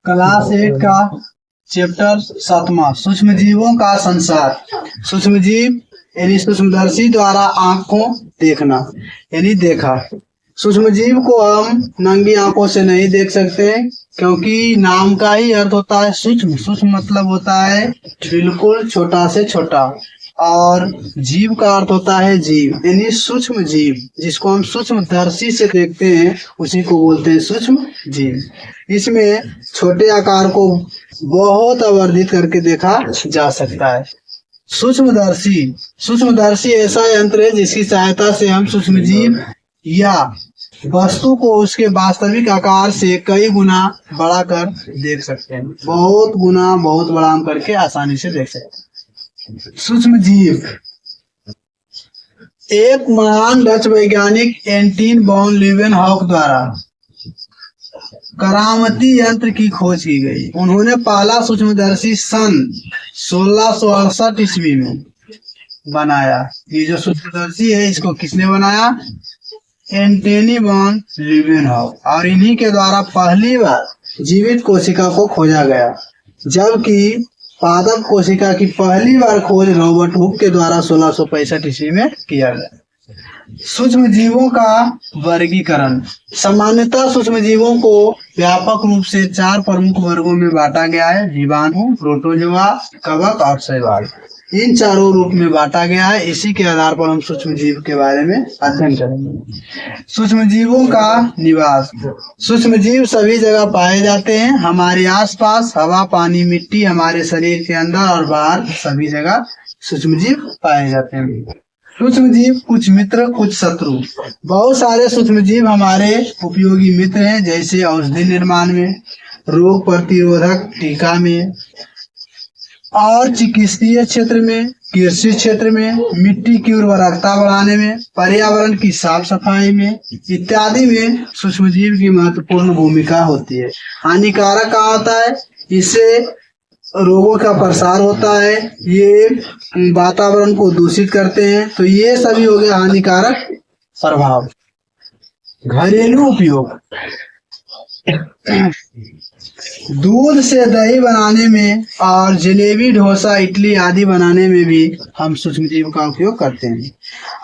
Class 8 का chapter 7वां सूक्ष्म जीवों का संसार। सूक्ष्म जीव यानी सूक्ष्मदर्शी द्वारा आंखों देखना यानी देखा। सूक्ष्म जीव को हम नंगी आंखों से नहीं देख सकते क्योंकि नाम का ही अर्थ होता है सूक्ष्म। सूक्ष्म मतलब होता है बिल्कुल छोटा से छोटा, और जीव का अर्थ होता है जीव यानी सूक्ष्म जीव। जिसको हम सूक्ष्मदर्शी से देखते हैं उसी को बोलते हैं सूक्ष्म जीव। इसमें छोटे आकार को बहुत आवर्धित करके देखा जा सकता है। सूक्ष्मदर्शी ऐसा यंत्र है जिसकी सहायता से हम सूक्ष्म जीव या वस्तु को उसके वास्तविक आकार से कई गुना बड़ा कर देख सकते हैं। बहुत गुना बहुत बड़ा हम करके आसानी से देख सकते हैं। सूक्ष्म जीव एक महान डच वैज्ञानिक एंटन वॉन लीeuwenhoek द्वारा करामती यंत्र की खोज की गई। उन्होंने पहला सूक्ष्मदर्शी सन 1668 ईस्वी में बनाया। ये जो सूक्ष्मदर्शी है इसको किसने बनाया? एंटनी वॉन लीeuwenhoek। और इन्हीं के द्वारा पहली बार जीवित कोशिका को खोजा गया, जबकि पादप कोशिका की पहली बार खोज रॉबर्ट हुक के द्वारा 1665 ईस्वी में किया गया। सूक्ष्म जीवों का वर्गीकरण। सामान्यतः सूक्ष्म जीवों को व्यापक रूप से 4 प्रमुख वर्गों में बांटा गया है: जीवाणु, प्रोटोजोआ, कवक और शैवाल। इन चारों रूप में बांटा गया है। इसी के आधार पर हम सूक्ष्म जीव के बारे में अध्ययन करेंगे। सूक्ष्म जीवों का निवास। सूक्ष्म जीव सभी जगह पाए जाते हैं। हमारे आसपास हवा, पानी, मिट्टी, हमारे शरीर के अंदर और बाहर सभी जगह सूक्ष्म जीव पाए जाते हैं। सूक्ष्म जीव कुछ मित्र, कुछ शत्रु। बहुत सारे सूक्ष्म जीव हमारे उपयोगी मित्र हैं, जैसे औषधि निर्माण में, रोग प्रतिरोधक टीका में और चिकित्सीय क्षेत्र में, कृषि क्षेत्र में, मिट्टी की उर्वरकता बढ़ाने में, पर्यावरण की साफ सफाई में इत्यादि में सूक्ष्म जीव की महत्वपूर्ण भूमिका होती है। हानिकारक कहाँ होता है? इससे रोगों का प्रसार होता है, ये वातावरण को दूषित करते हैं। तो ये सभी हो गया हानिकारक प्रभाव। घरेलू उपयोग। दूध से दही बनाने में और जलेबी, डोसा, इडली आदि बनाने में भी हम सूक्ष्म जीव का उपयोग करते हैं।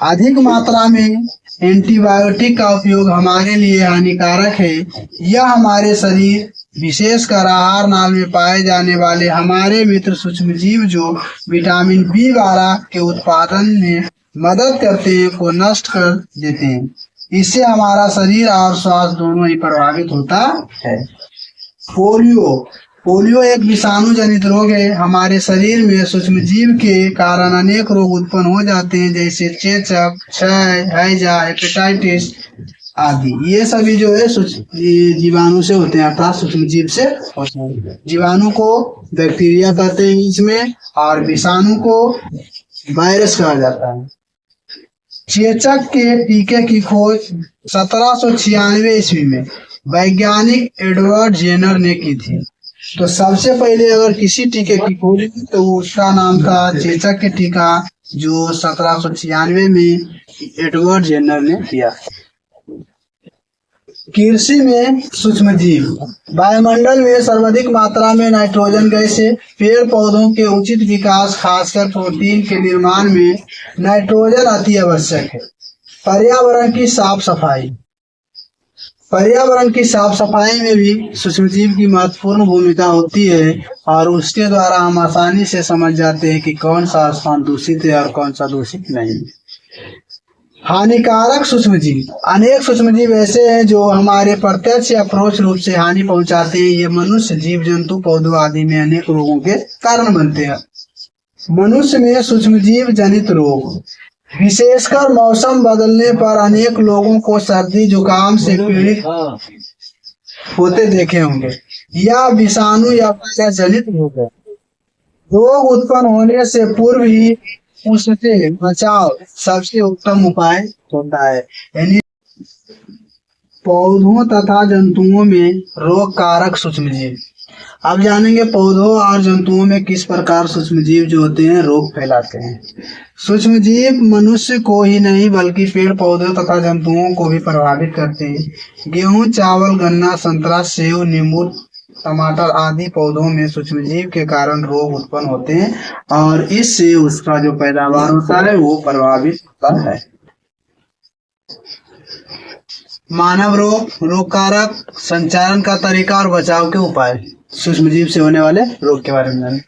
अधिक मात्रा में एंटीबायोटिक का उपयोग हमारे लिए हानिकारक है। यह हमारे शरीर, विशेषकर आहार नाल में पाए जाने वाले हमारे मित्र सूक्ष्म जीव जो विटामिन B12 के उत्पादन में मदद करते हैं, को नष्ट कर देते हैं। इससे हमारा शरीर और स्वास्थ्य दोनों ही प्रभावित होता है। पोलियो एक विषाणु जनित रोग है। हमारे शरीर में सूक्ष्म जीव के कारण अनेक रोग उत्पन्न हो जाते हैं, जैसे चेचक, क्षय, हैजा, हेपेटाइटिस आदि। ये सभी जो है जीवाणु से होते हैं, अर्थात सूक्ष्म जीव से होते हैं। जीवाणु को बैक्टीरिया कहते हैं इसमें, और विषाणु को वायरस कहा जाता है। चेचक के टीके की खोज 1796 ईस्वी में वैज्ञानिक एडवर्ड जेनर ने की थी। तो सबसे पहले अगर किसी टीके की खोज की तो उसका नाम था चेचक के टीका, जो 1796 में एडवर्ड जेनर ने किया। कृषि में सूक्ष्म जीव। वायुमंडल में सर्वाधिक मात्रा में नाइट्रोजन गैस है। पेड़ पौधों के उचित विकास, खासकर प्रोटीन के निर्माण में नाइट्रोजन अति आवश्यक है। पर्यावरण की साफ सफाई। पर्यावरण की साफ सफाई में भी सूक्ष्म जीव की महत्वपूर्ण भूमिका होती है, और उसके द्वारा हम आसानी से समझ जाते हैं कि कौन सा स्थान दूषित है और कौन सा दूषित नहीं। हानिकारक सूक्ष्म जीव। अनेक सूक्ष्म जीव ऐसे हैं जो हमारे प्रत्यक्ष या परोक्ष रूप से हानि पहुंचाते हैं। ये मनुष्य, जीव जंतु, पौधों आदि में अनेक रोगों के कारण बनते हैं। मनुष्य में सूक्ष्म जीव जनित रोग। विशेषकर मौसम बदलने पर अनेक लोगों को सर्दी जुकाम से पीड़ित होते देखे होंगे। यह विषाणु या वायरस जनित रोग है। रोग उत्पन्न होने से पूर्व ही उससे बचाव सबसे उत्तम उपाय होता है। यानी पौधों तथा जंतुओं में रोग कारक सूक्ष्म जीव। अब जानेंगे पौधों और जंतुओं में किस प्रकार सूक्ष्म जीव जो होते हैं रोग फैलाते हैं। सूक्ष्म जीव मनुष्य को ही नहीं बल्कि पेड़ पौधों तथा जंतुओं को भी प्रभावित करते हैं। गेहूं, चावल, गन्ना, संतरा, सेब, नींबू टमाटर आदि पौधों में सूक्ष्मजीव के कारण रोग उत्पन्न होते हैं और इससे उसका जो पैदावार होता है वो प्रभावित होता है। मानव रोग कारक, संचारण का तरीका और बचाव के उपाय। सूक्ष्मजीव से होने वाले रोग के बारे में जानें।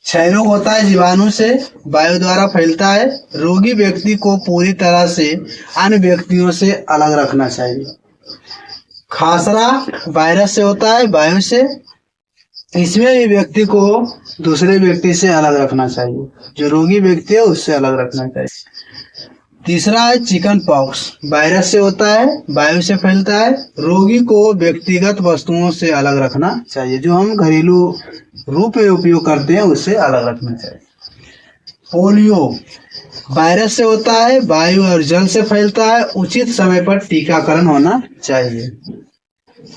क्षय रोग होता है जीवाणु से, वायु द्वारा फैलता है। रोगी व्यक्ति को पूरी तरह से अन्य व्यक्तियों से अलग रखना चाहिए। खासरा वायरस से होता है, वायु से। इसमें भी व्यक्ति को दूसरे व्यक्ति से अलग रखना चाहिए, जो रोगी व्यक्ति है उससे अलग रखना चाहिए। तीसरा है चिकन पॉक्स, वायरस से होता है, वायु से फैलता है। रोगी को व्यक्तिगत वस्तुओं से अलग रखना चाहिए, जो हम घरेलू रूप में उपयोग करते हैं उससे अलग रखना चाहिए। पोलियो वायरस से होता है, वायु और जल से फैलता है। उचित समय पर टीकाकरण होना चाहिए।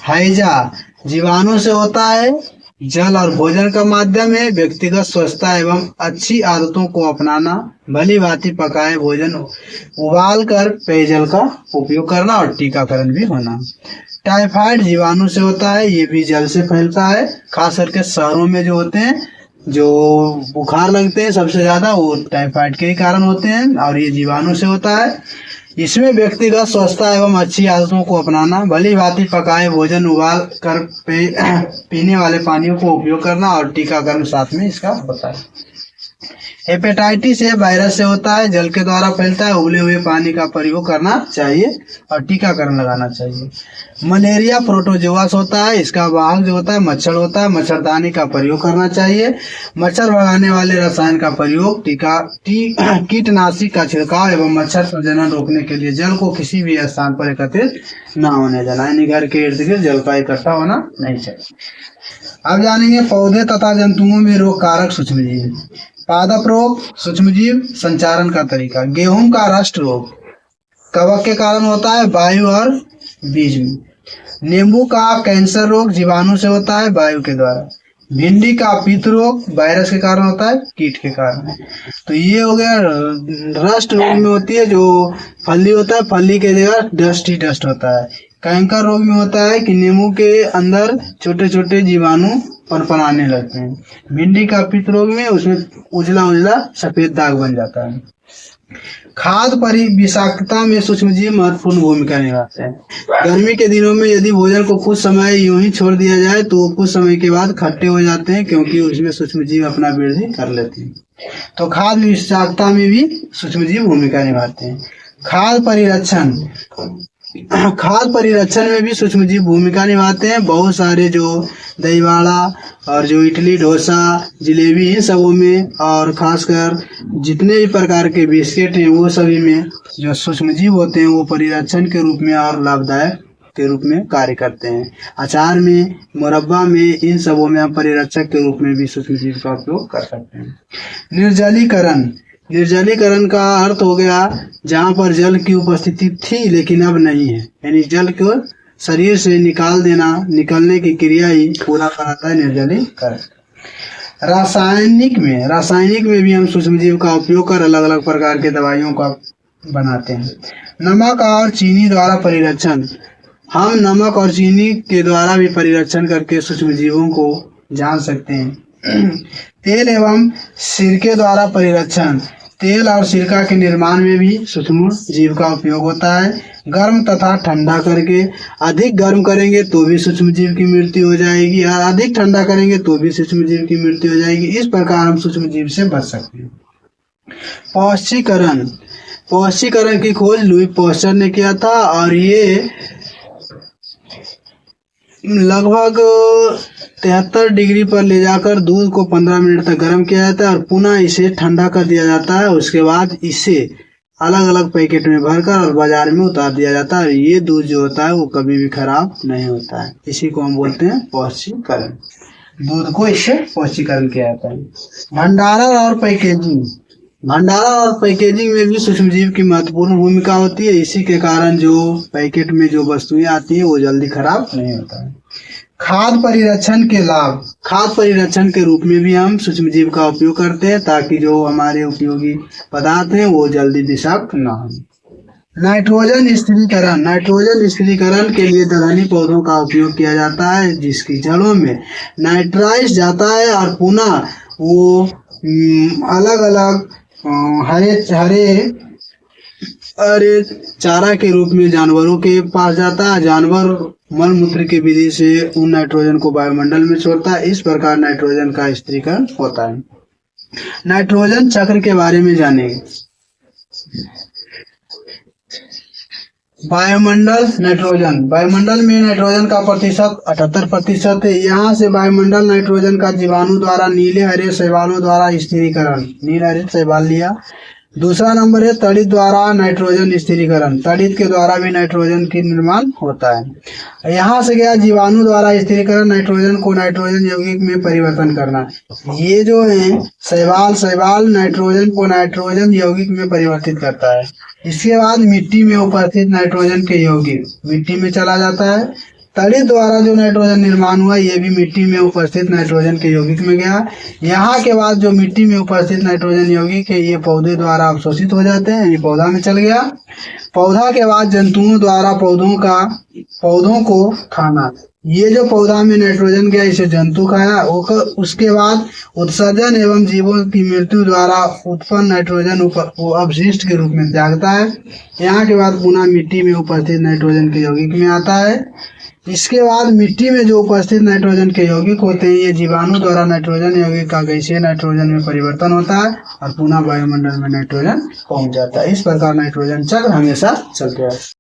हैजा जीवाणु से होता है, जल और भोजन का माध्यम है। व्यक्तिगत स्वच्छता एवं अच्छी आदतों को अपनाना, भली भांति पकाए भोजन उबाल कर पेयजल का उपयोग करना और टीकाकरण भी होना। टाइफाइड जीवाणु से होता है, ये भी जल से फैलता है। खास करके शहरों में जो होते हैं, जो बुखार लगते हैं सबसे ज्यादा, वो टाइफाइड के ही कारण होते हैं और ये जीवाणु से होता है। इसमें व्यक्तिगत स्वच्छता एवं अच्छी आदतों को अपनाना, भली भांति पकाए भोजन उबाल कर पीने वाले पानियों को उपयोग करना और टीकाकरण साथ में इसका होता है। हेपेटाइटिस ए वायरस से होता है, जल के द्वारा फैलता है। उबले हुए पानी का प्रयोग करना चाहिए और टीकाकरण लगाना चाहिए। मलेरिया प्रोटोजोआ होता है, इसका वाहक जो होता है मच्छर होता है। मच्छरदानी का प्रयोग करना चाहिए। मच्छर भगाने वाले रसायन का प्रयोग, कीटनाशी का छिड़काव एवं मच्छर प्रजनन रोकने के लिए जल को किसी भी स्थान पर एकत्रित न होने देना, यानी घर के इर्द गिर्द जल का इकट्ठा होना नहीं चाहिए। अब जानेंगे पौधे तथा जंतुओं में रोग कारक सूक्ष्मजीव। पादप रोग, सूक्ष्मजीव संचारण का तरीका। गेहूं का रस्ट रोग कवक के कारण होता है, वायु और बीज में। नींबू का कैंसर रोग जीवाणु से होता है, वायु के द्वारा। भिंडी का पित्त रोग वायरस के कारण होता है, कीट के कारण। तो ये हो गया रस्ट रोग में होती है, जो फली होता है, फली के जगह डस्ट ही डस्ट होता है। कैंकर रोग में होता है कि नींबू के अंदर छोटे छोटे जीवाणु पनपनाने लगते हैं। भिंडी का पित्त रोग में उसमें उजला उजला सफेद दाग बन जाता है। खाद्य परिविषाक्तता में सूक्ष्मजीव महत्वपूर्ण भूमिका निभाते हैं। गर्मी के दिनों में यदि भोजन को कुछ समय यूं ही छोड़ दिया जाए तो कुछ समय के बाद खट्टे हो जाते हैं, क्योंकि उसमें सूक्ष्मजीव अपना वृद्धि कर लेते हैं। तो खाद्य विषाक्तता में भी सूक्ष्मजीव भूमिका निभाते हैं। खाद्य परिरक्षण में भी सूक्ष्मजीव भूमिका निभाते हैं। बहुत सारे जो दही वड़ा और जो इडली डोसा जलेबी इन सबों में, और खासकर जितने भी प्रकार के बिस्किट हैं वो सभी में जो सूक्ष्मजीव होते हैं वो परिरक्षण के रूप में और लाभदायक के रूप में कार्य करते हैं। अचार में, मुरब्बा में, इन सबों में हम परिरक्षक के रूप में भी सूक्ष्मजीव का उपयोग कर सकते हैं। निर्जलीकरण का अर्थ हो गया जहाँ पर जल की उपस्थिति थी लेकिन अब नहीं है, यानी जल को शरीर से निकाल देना, निकलने की क्रिया ही पूरा कराता है निर्जलीकरण। रासायनिक में भी हम सूक्ष्मजीव का उपयोग कर अलग अलग प्रकार के दवाइयों का बनाते हैं। नमक और चीनी द्वारा परिरक्षण, हम नमक और चीनी के द्वारा भी परिरक्षण करके सूक्ष्मजीवों को जान सकते हैं। तेल एवं सिरके द्वारा परिरक्षण, तेल और सिरका के निर्माण में भी सूक्ष्म जीव का उपयोग होता है। गर्म तथा ठंडा करके, अधिक गर्म करेंगे तो भी सूक्ष्म जीव की मृत्यु हो जाएगी और अधिक ठंडा करेंगे तो भी सूक्ष्म जीव की मृत्यु हो जाएगी। इस प्रकार हम सूक्ष्म जीव से बच सकते हैं। पौष्टिकरण की खोज लुई पास्चर ने किया था और ये लगभग 73 डिग्री पर ले जाकर दूध को 15 मिनट तक गर्म किया जाता है और पुनः इसे ठंडा कर दिया जाता है। उसके बाद इसे अलग अलग पैकेट में भरकर और बाजार में उतार दिया जाता है। ये दूध जो होता है वो कभी भी खराब नहीं होता है। इसी को हम बोलते हैं पौष्टिकरण। दूध को इससे पौष्टिकरण किया जाता है। भंडारण और पैकेजिंग में भी सूक्ष्मजीव की महत्वपूर्ण भूमिका होती है। इसी के कारण जो पैकेट में जो वस्तुएं आती है वो जल्दी खराब नहीं होता है। खाद्य परिरक्षण के रूप में भी हम सूक्ष्मजीव का उपयोग करते हैं ताकि जो हमारे उपयोगी पदार्थ हैं वो जल्दी विषाक्त न हो। नाइट्रोजन स्थिरीकरण के लिए दलहनी पौधों का उपयोग किया जाता है, जिसकी जड़ों में नाइट्राइज जाता है और पुनः वो अलग अलग हरे चारा के रूप में जानवरों के पास जाता है। जानवर मल मूत्र की विधि से उन नाइट्रोजन को वायुमंडल में छोड़ता है। इस प्रकार नाइट्रोजन का स्थिरीकरण होता है। नाइट्रोजन चक्र के बारे में जानेंगे। वायुमंडल में नाइट्रोजन का प्रतिशत 78% है। यहाँ से वायुमंडल नाइट्रोजन का जीवाणु द्वारा नीले हरे शैवालों द्वारा स्थिरीकरण, नील हरे शैवाल लिया। दूसरा नंबर है तड़ित द्वारा नाइट्रोजन स्थिरीकरण, तड़ित के द्वारा भी नाइट्रोजन की निर्माण होता है। यहाँ से गया जीवाणु द्वारा स्थिरीकरण, नाइट्रोजन को नाइट्रोजन यौगिक में परिवर्तन करना। ये जो है शैवाल नाइट्रोजन को नाइट्रोजन यौगिक में परिवर्तित करता है। इसके बाद मिट्टी में उपस्थित नाइट्रोजन के यौगिक मिट्टी में चला जाता है। तड़ित द्वारा जो नाइट्रोजन निर्माण हुआ ये भी मिट्टी में उपस्थित नाइट्रोजन के यौगिक में गया। यहाँ के बाद जो मिट्टी में उपस्थित नाइट्रोजन यौगिक है ये पौधे द्वारा अवशोषित हो जाते हैं, ये पौधा में चल गया। पौधा के बाद जंतुओं द्वारा पौधों को खाना, ये जो पौधा में नाइट्रोजन गया इसे जंतु खाया। उसके बाद उत्सर्जन एवं जीवों की मृत्यु द्वारा उत्पन्न नाइट्रोजन अपशिष्ट के रूप में त्यागता है। यहाँ के बाद पुनः मिट्टी में उपस्थित नाइट्रोजन के यौगिक में आता है। इसके बाद मिट्टी में जो उपस्थित नाइट्रोजन के यौगिक होते हैं ये जीवाणु द्वारा नाइट्रोजन यौगिक का गैसीय नाइट्रोजन में परिवर्तन होता है और पुनः वायुमंडल में नाइट्रोजन पहुंच जाता है। इस प्रकार नाइट्रोजन चक्र हमेशा चलता है।